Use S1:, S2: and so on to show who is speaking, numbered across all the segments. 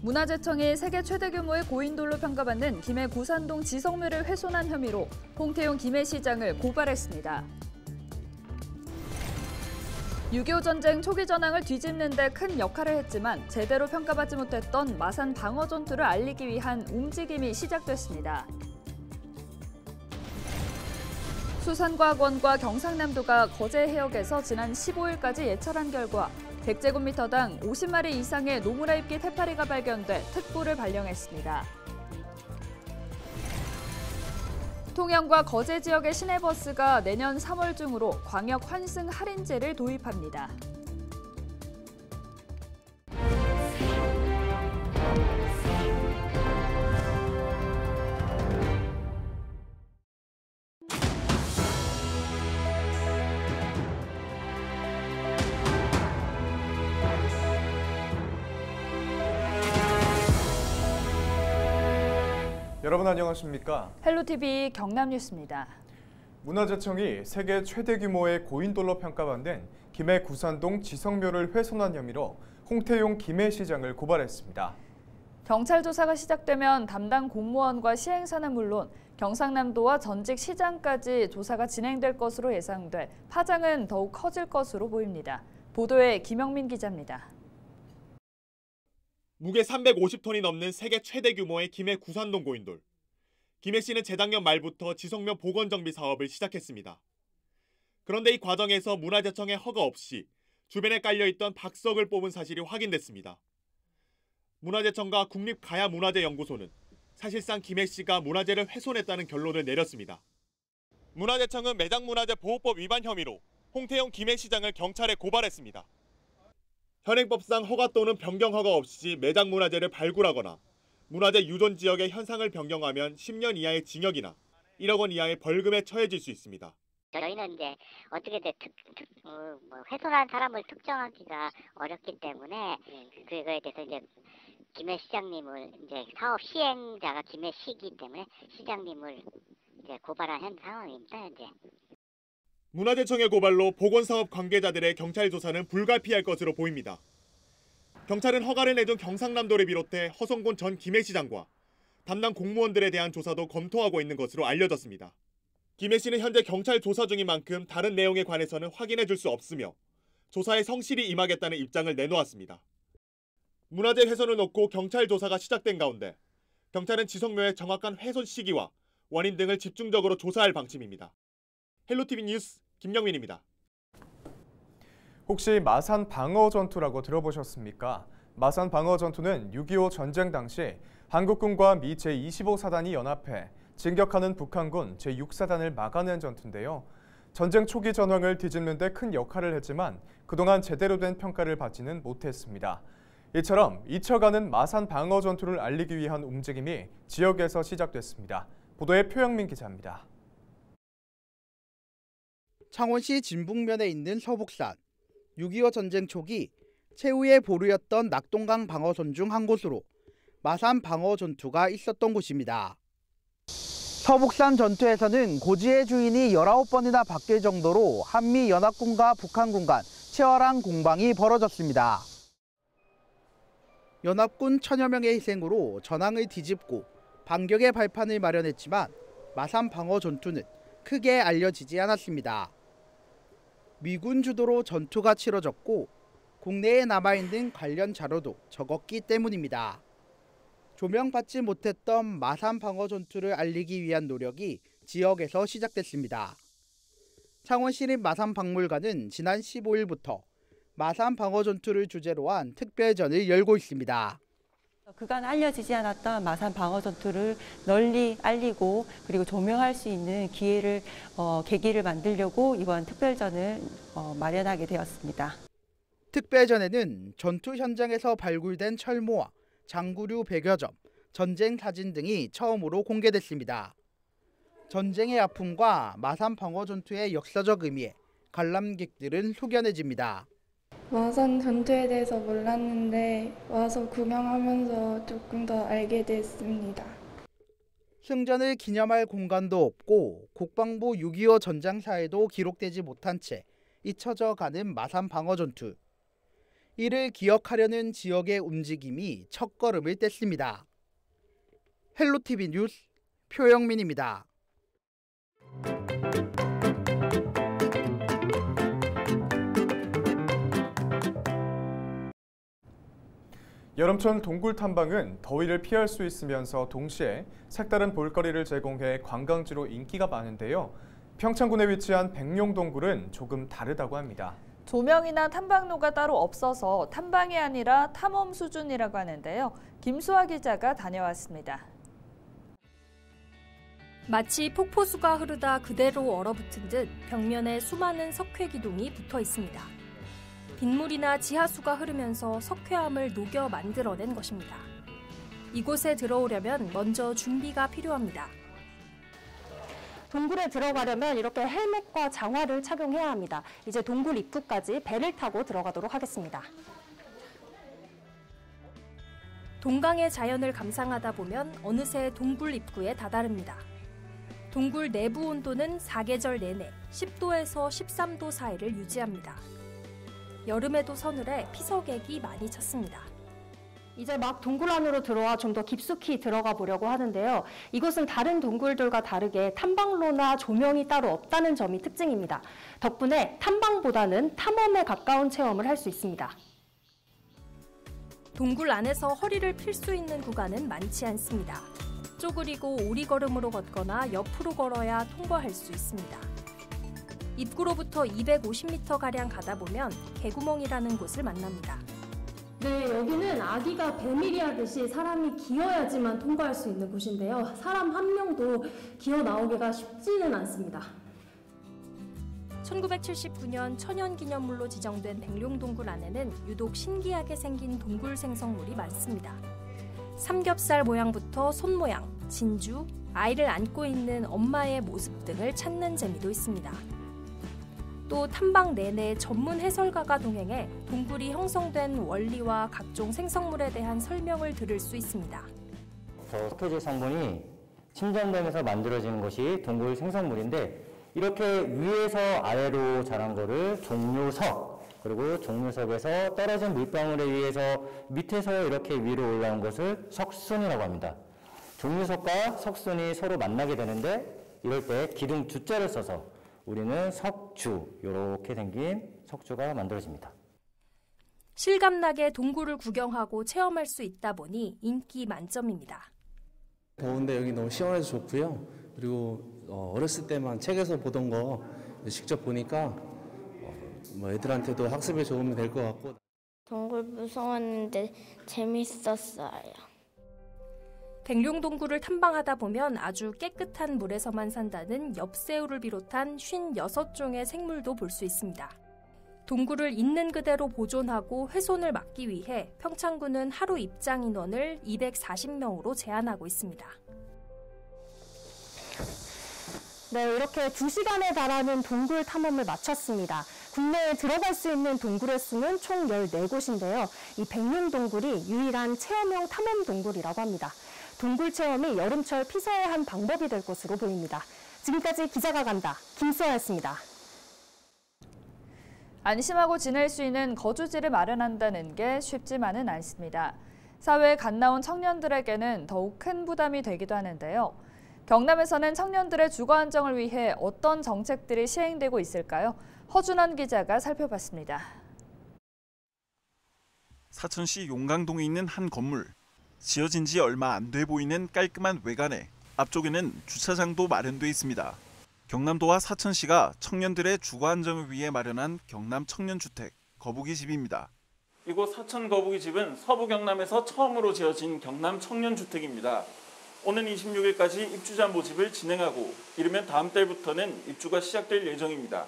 S1: 문화재청이 세계 최대 규모의 고인돌로 평가받는 김해 구산동 지성묘를 훼손한 혐의로 홍태용 김해시장을 고발했습니다. 6.25 전쟁 초기 전황을 뒤집는 데 큰 역할을 했지만 제대로 평가받지 못했던 마산 방어 전투를 알리기 위한 움직임이 시작됐습니다. 수산과학원과 경상남도가 거제 해역에서 지난 15일까지 예찰한 결과 100제곱미터당 50마리 이상의 노무라 입깃 해파리가 발견돼 특보를 발령했습니다. 통영과 거제 지역의 시내버스가 내년 3월 중으로 광역 환승 할인제를 도입합니다.
S2: 여러분 안녕하십니까?
S1: 헬로TV 경남뉴스입니다.
S2: 문화재청이 세계 최대 규모의 고인돌로 평가받는 김해 구산동 지성묘를 훼손한 혐의로 홍태용 김해시장을 고발했습니다.
S1: 경찰 조사가 시작되면 담당 공무원과 시행사는 물론 경상남도와 전직 시장까지 조사가 진행될 것으로 예상돼 파장은 더욱 커질 것으로 보입니다. 보도에 김영민 기자입니다.
S3: 무게 350톤이 넘는 세계 최대 규모의 김해 구산동 고인돌. 김해시는 재작년 말부터 지성묘 복원정비 사업을 시작했습니다. 그런데 이 과정에서 문화재청의 허가 없이 주변에 깔려있던 박석을 뽑은 사실이 확인됐습니다. 문화재청과 국립가야문화재연구소는 사실상 김해시가 문화재를 훼손했다는 결론을 내렸습니다. 문화재청은 매장문화재보호법 위반 혐의로 홍태용 김해시장을 경찰에 고발했습니다. 현행법상 허가 또는 변경 허가 없이 매장 문화재를 발굴하거나 문화재 유존 지역의 현상을 변경하면 10년 이하의 징역이나 1억 원 이하의 벌금에 처해질 수 있습니다.
S4: 저희는 이제 어떻게든 훼손한 사람을 특정하기가 어렵기 때문에 그거에 대해서 이제 김해 시장님을 이제 사업 시행자가 김해시기 때문에 시장님을 이제 고발한 현 상황입니다. 현재.
S3: 문화재청의 고발로 복원사업 관계자들의 경찰 조사는 불가피할 것으로 보입니다. 경찰은 허가를 내준 경상남도를 비롯해 허성곤 전 김해시장과 담당 공무원들에 대한 조사도 검토하고 있는 것으로 알려졌습니다. 김해시는 현재 경찰 조사 중인 만큼 다른 내용에 관해서는 확인해 줄 수 없으며 조사에 성실히 임하겠다는 입장을 내놓았습니다. 문화재 훼손을 놓고 경찰 조사가 시작된 가운데 경찰은 지성묘의 정확한 훼손 시기와 원인 등을 집중적으로 조사할 방침입니다. 헬로TV 뉴스 김영민입니다.
S2: 혹시 마산 방어 전투라고 들어보셨습니까? 마산 방어 전투는 6.25 전쟁 당시 한국군과 미 제25사단이 연합해 진격하는 북한군 제6사단을 막아낸 전투인데요. 전쟁 초기 전황을 뒤집는 데 큰 역할을 했지만 그동안 제대로 된 평가를 받지는 못했습니다. 이처럼 잊혀가는 마산 방어 전투를 알리기 위한 움직임이 지역에서 시작됐습니다. 보도에 표영민 기자입니다.
S5: 창원시 진북면에 있는 서북산. 6.25 전쟁 초기 최후의 보루였던 낙동강 방어선 중 한 곳으로 마산 방어 전투가 있었던 곳입니다. 서북산 전투에서는 고지의 주인이 19번이나 바뀔 정도로 한미 연합군과 북한군 간 치열한 공방이 벌어졌습니다. 연합군 1000여 명의 희생으로 전황을 뒤집고 반격의 발판을 마련했지만 마산 방어 전투는 크게 알려지지 않았습니다. 미군 주도로 전투가 치러졌고 국내에 남아있는 관련 자료도 적었기 때문입니다. 조명받지 못했던 마산 방어 전투를 알리기 위한 노력이 지역에서 시작됐습니다. 창원시립 마산박물관은 지난 15일부터 마산 방어 전투를 주제로 한 특별전을 열고 있습니다.
S6: 그간 알려지지 않았던 마산 방어 전투를 널리 알리고 그리고 조명할 수 있는 계기를 만들려고 이번 특별전을 마련하게 되었습니다.
S5: 특별전에는 전투 현장에서 발굴된 철모와 장구류 100여 점, 전쟁 사진 등이 처음으로 공개됐습니다. 전쟁의 아픔과 마산 방어 전투의 역사적 의미에 관람객들은 숙연해집니다.
S7: 마산 전투에 대해서 몰랐는데 와서 구경하면서 조금 더 알게 됐습니다.
S5: 승전을 기념할 공간도 없고 국방부 6.25 전장사에도 기록되지 못한 채 잊혀져 가는 마산 방어 전투. 이를 기억하려는 지역의 움직임이 첫걸음을 뗐습니다. 헬로티비 뉴스 표영민입니다.
S2: 여름철 동굴 탐방은 더위를 피할 수 있으면서 동시에 색다른 볼거리를 제공해 관광지로 인기가 많은데요. 평창군에 위치한 백룡동굴은 조금 다르다고 합니다.
S1: 조명이나 탐방로가 따로 없어서 탐방이 아니라 탐험 수준이라고 하는데요. 김수아 기자가 다녀왔습니다.
S8: 마치 폭포수가 흐르다 그대로 얼어붙은 듯 벽면에 수많은 석회 기둥이 붙어 있습니다. 빗물이나 지하수가 흐르면서 석회암을 녹여 만들어낸 것입니다. 이곳에 들어오려면 먼저 준비가 필요합니다.
S9: 동굴에 들어가려면 이렇게 헬멧과 장화를 착용해야 합니다. 이제 동굴 입구까지 배를 타고 들어가도록 하겠습니다.
S8: 동강의 자연을 감상하다 보면 어느새 동굴 입구에 다다릅니다. 동굴 내부 온도는 사계절 내내 10도에서 13도 사이를 유지합니다. 여름에도 서늘해 피서객이 많이 찾습니다.
S9: 이제 막 동굴 안으로 들어와 좀 더 깊숙이 들어가 보려고 하는데요. 이곳은 다른 동굴들과 다르게 탐방로나 조명이 따로 없다는 점이 특징입니다. 덕분에 탐방보다는 탐험에 가까운 체험을 할 수 있습니다.
S8: 동굴 안에서 허리를 필 수 있는 구간은 많지 않습니다. 쪼그리고 오리걸음으로 걷거나 옆으로 걸어야 통과할 수 있습니다. 입구로부터 250m가량 가다 보면 개구멍이라는 곳을 만납니다.
S9: 네, 여기는 아기가 배밀이 하듯이 사람이 기어야지만 통과할 수 있는 곳인데요. 사람 한 명도 기어 나오기가 쉽지는 않습니다.
S8: 1979년 천연기념물로 지정된 백룡동굴 안에는 유독 신기하게 생긴 동굴 생성물이 많습니다. 삼겹살 모양부터 손 모양, 진주, 아이를 안고 있는 엄마의 모습 등을 찾는 재미도 있습니다. 또 탐방 내내 전문 해설가가 동행해 동굴이 형성된 원리와 각종 생성물에 대한 설명을 들을 수 있습니다.
S10: 석회질 성분이 침전되면서 만들어지는 것이 동굴 생성물인데 이렇게 위에서 아래로 자란 거를 종묘석, 그리고 종묘석에서 떨어진 물방울에 의해서 밑에서 이렇게 위로 올라온 것을 석순이라고 합니다. 종묘석과 석순이 서로 만나게 되는데 이럴 때 기둥 주자를 써서 우리는 석주, 이렇게 생긴 석주가 만들어집니다.
S8: 실감나게 동굴을 구경하고 체험할 수 있다 보니 인기 만점입니다.
S11: 더운데 여기 너무 시원해서 좋고요. 그리고 어렸을 때만 책에서 보던 거 직접 보니까 애들한테도 학습에 도움이 될 것 같고.
S7: 동굴 무서웠는데 재밌었어요.
S8: 백룡동굴을 탐방하다 보면 아주 깨끗한 물에서만 산다는 엽새우를 비롯한 56종의 생물도 볼 수 있습니다. 동굴을 있는 그대로 보존하고 훼손을 막기 위해 평창군은 하루 입장 인원을 240명으로 제한하고 있습니다.
S9: 네, 이렇게 2시간에 달하는 동굴 탐험을 마쳤습니다. 국내에 들어갈 수 있는 동굴의 수는 총 14곳인데요. 이 백룡동굴이 유일한 체험형 탐험 동굴이라고 합니다. 동굴 체험이 여름철 피서의 한 방법이 될 것으로 보입니다. 지금까지 기자가 간다, 김수아였습니다.
S1: 안심하고 지낼 수 있는 거주지를 마련한다는 게 쉽지만은 않습니다. 사회에 갓 나온 청년들에게는 더욱 큰 부담이 되기도 하는데요. 경남에서는 청년들의 주거 안정을 위해 어떤 정책들이 시행되고 있을까요? 허준원 기자가 살펴봤습니다.
S12: 사천시 용강동에 있는 한 건물. 지어진 지 얼마 안 돼 보이는 깔끔한 외관에 앞쪽에는 주차장도 마련돼 있습니다. 경남도와 사천시가 청년들의 주거 안정을 위해 마련한 경남 청년주택 거북이집입니다. 이곳 사천 거북이집은 서부 경남에서 처음으로 지어진 경남 청년주택입니다. 오는 26일까지 입주자 모집을 진행하고 이르면 다음 달부터는 입주가 시작될 예정입니다.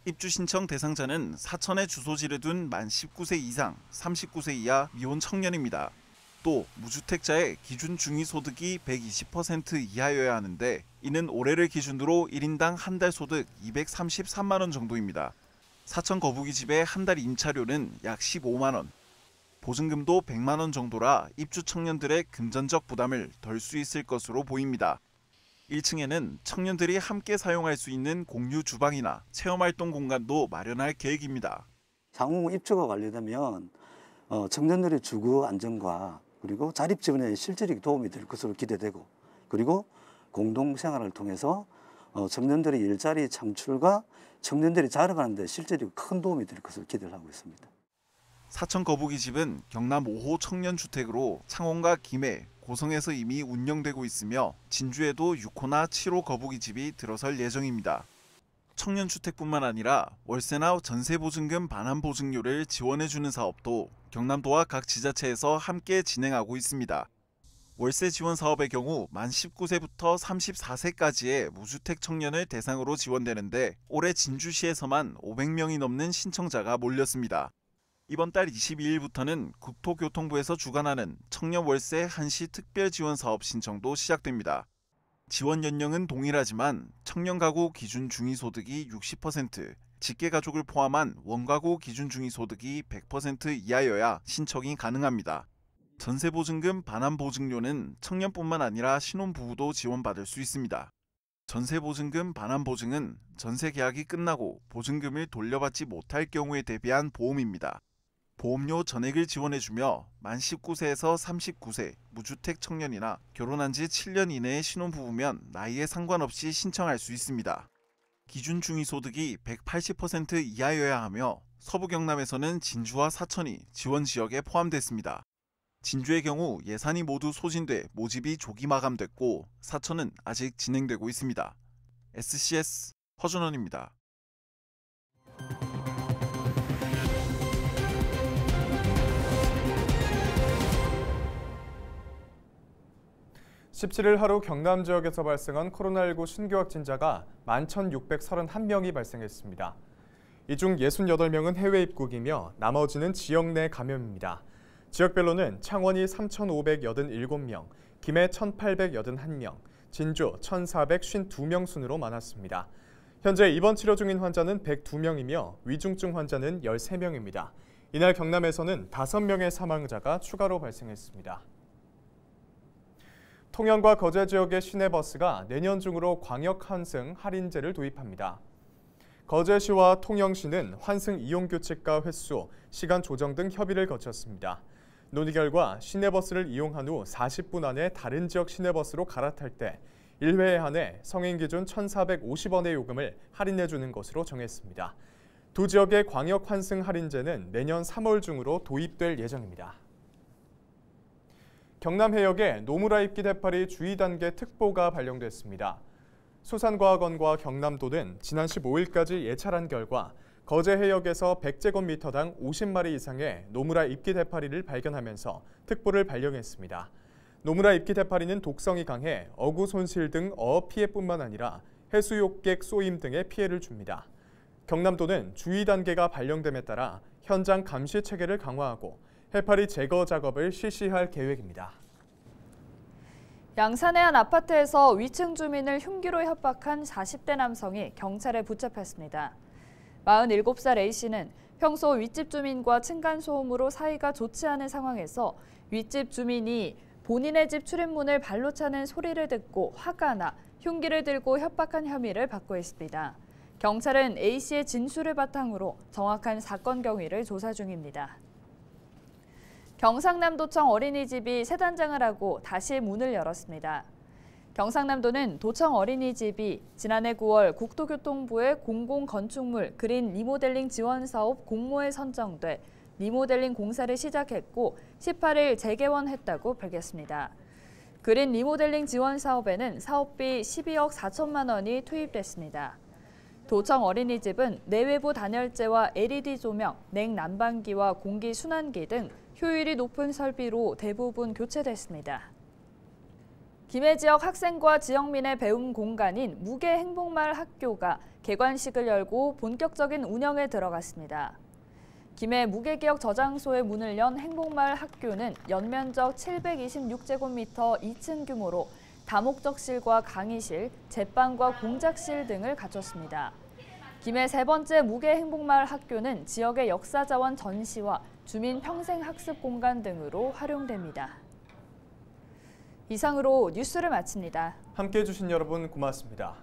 S12: 입주 신청 대상자는 사천에 주소지를 둔 만 19세 이상, 39세 이하 미혼 청년입니다. 또 무주택자의 기준 중위소득이 120% 이하여야 하는데 이는 올해를 기준으로 1인당 한 달 소득 233만 원 정도입니다. 사천 거북이집의 한 달 임차료는 약 15만 원. 보증금도 100만 원 정도라 입주 청년들의 금전적 부담을 덜 수 있을 것으로 보입니다. 1층에는 청년들이 함께 사용할 수 있는 공유 주방이나 체험활동 공간도 마련할 계획입니다.
S13: 향후 입주가 완료되면 청년들의 주거 안정과 그리고 자립 지원에 실질적인 도움이 될 것으로 기대되고, 그리고 공동생활을 통해서 청년들의 일자리 창출과 청년들이 자라가는 데 실질적으로 큰 도움이 될 것으로 기대를 하고 있습니다.
S12: 사천 거북이집은 경남 5호 청년주택으로 창원과 김해, 고성에서 이미 운영되고 있으며 진주에도 6호나 7호 거북이집이 들어설 예정입니다. 청년주택뿐만 아니라 월세나 전세보증금 반환보증료를 지원해주는 사업도 경남도와 각 지자체에서 함께 진행하고 있습니다. 월세 지원 사업의 경우 만 19세부터 34세까지의 무주택 청년을 대상으로 지원되는데 올해 진주시에서만 500명이 넘는 신청자가 몰렸습니다. 이번 달 22일부터는 국토교통부에서 주관하는 청년 월세 한시 특별 지원 사업 신청도 시작됩니다. 지원 연령은 동일하지만 청년 가구 기준 중위소득이 60%, 직계가족을 포함한 원가구 기준 중위소득이 100% 이하여야 신청이 가능합니다. 전세보증금 반환보증료는 청년뿐만 아니라 신혼부부도 지원받을 수 있습니다. 전세보증금 반환보증은 전세 계약이 끝나고 보증금을 돌려받지 못할 경우에 대비한 보험입니다. 보험료 전액을 지원해주며 만 19세에서 39세 무주택 청년이나 결혼한 지 7년 이내의 신혼부부면 나이에 상관없이 신청할 수 있습니다. 기준 중위소득이 180% 이하여야 하며 서부 경남에서는 진주와 사천이 지원 지역에 포함됐습니다. 진주의 경우 예산이 모두 소진돼 모집이 조기 마감됐고 사천은 아직 진행되고 있습니다. SCS 허준원입니다.
S2: 17일 하루 경남 지역에서 발생한 코로나19 신규 확진자가 11,631명이 발생했습니다. 이 중 68명은 해외 입국이며 나머지는 지역 내 감염입니다. 지역별로는 창원이 3,587명, 김해 1,881명, 진주 1,452명 순으로 많았습니다. 현재 입원 치료 중인 환자는 102명이며 위중증 환자는 13명입니다. 이날 경남에서는 5명의 사망자가 추가로 발생했습니다. 통영과 거제 지역의 시내버스가 내년 중으로 광역 환승 할인제를 도입합니다. 거제시와 통영시는 환승 이용 규칙과 횟수, 시간 조정 등 협의를 거쳤습니다. 논의 결과 시내버스를 이용한 후 40분 안에 다른 지역 시내버스로 갈아탈 때 1회에 한해 성인 기준 1,450원의 요금을 할인해주는 것으로 정했습니다. 두 지역의 광역 환승 할인제는 내년 3월 중으로 도입될 예정입니다. 경남 해역에 노무라 입기 대파리 주의 단계 특보가 발령됐습니다. 수산과학원과 경남도는 지난 15일까지 예찰한 결과 거제 해역에서 100제곱미터당 50마리 이상의 노무라 입기 대파리를 발견하면서 특보를 발령했습니다. 노무라 입기 대파리는 독성이 강해 어구 손실 등 어업 피해뿐만 아니라 해수욕객 쏘임 등의 피해를 줍니다. 경남도는 주의 단계가 발령됨에 따라 현장 감시 체계를 강화하고 해파리 제거 작업을 실시할 계획입니다.
S1: 양산의 한 아파트에서 위층 주민을 흉기로 협박한 40대 남성이 경찰에 붙잡혔습니다. 47살 A씨는 평소 윗집 주민과 층간소음으로 사이가 좋지 않은 상황에서 윗집 주민이 본인의 집 출입문을 발로 차는 소리를 듣고 화가 나 흉기를 들고 협박한 혐의를 받고 있습니다. 경찰은 A씨의 진술을 바탕으로 정확한 사건 경위를 조사 중입니다. 경상남도청 어린이집이 새 단장을 하고 다시 문을 열었습니다. 경상남도는 도청 어린이집이 지난해 9월 국토교통부의 공공건축물 그린 리모델링 지원 사업 공모에 선정돼 리모델링 공사를 시작했고 18일 재개원했다고 밝혔습니다. 그린 리모델링 지원 사업에는 사업비 12억 4천만 원이 투입됐습니다. 도청 어린이집은 내외부 단열재와 LED 조명, 냉난방기와 공기순환기 등 효율이 높은 설비로 대부분 교체됐습니다. 김해 지역 학생과 지역민의 배움 공간인 무계 행복마을 학교가 개관식을 열고 본격적인 운영에 들어갔습니다. 김해 무계기억 저장소의 문을 연 행복마을 학교는 연면적 726제곱미터 2층 규모로 다목적실과 강의실, 제빵과 공작실 등을 갖췄습니다. 김해 세 번째 무계 행복마을 학교는 지역의 역사자원 전시와 주민 평생학습 공간 등으로 활용됩니다. 이상으로 뉴스를 마칩니다.
S2: 함께해 주신 여러분 고맙습니다.